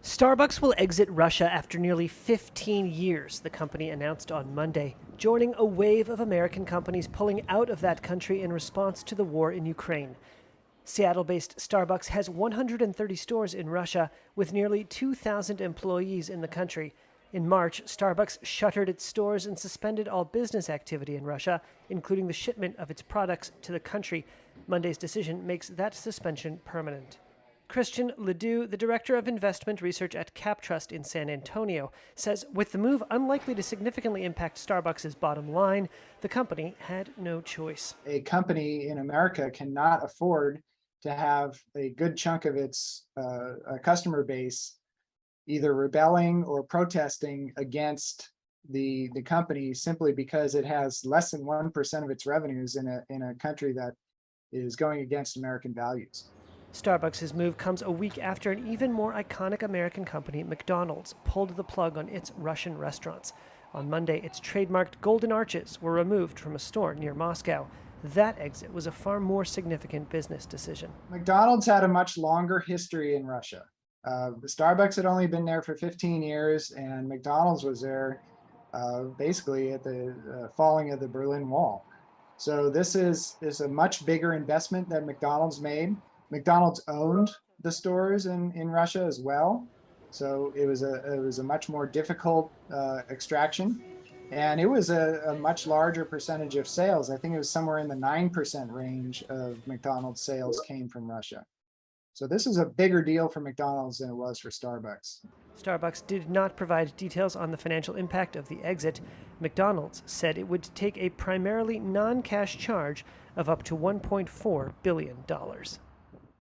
Starbucks will exit Russia after nearly 15 years, the company announced on Monday, joining a wave of American companies pulling out of that country in response to the war in Ukraine. Seattle based Starbucks has 130 stores in Russia, with nearly 2,000 employees in the country. In March, Starbucks shuttered its stores and suspended all business activity in Russia, including the shipment of its products to the country. Monday's decision makes that suspension permanent. Christian Ledoux, the director of investment research at CapTrust in San Antonio, says with the move unlikely to significantly impact Starbucks' bottom line, the company had no choice. A company in America cannot afford to have a good chunk of its customer base either rebelling or protesting against the company simply because it has less than 1% of its revenues in a country that is going against American values. Starbucks' move comes a week after an even more iconic American company, McDonald's, pulled the plug on its Russian restaurants. On Monday, its trademarked golden arches were removed from a store near Moscow. That exit was a far more significant business decision. McDonald's had a much longer history in Russia. Starbucks had only been there for 15 years, and McDonald's was there basically at the falling of the Berlin Wall. So this is a much bigger investment that McDonald's made. McDonald's owned the stores in Russia as well, so it was a much more difficult extraction, and it was a much larger percentage of sales. I think it was somewhere in the 9% range of McDonald's sales came from Russia. So this is a bigger deal for McDonald's than it was for Starbucks. Starbucks did not provide details on the financial impact of the exit. McDonald's said it would take a primarily non-cash charge of up to $1.4 billion.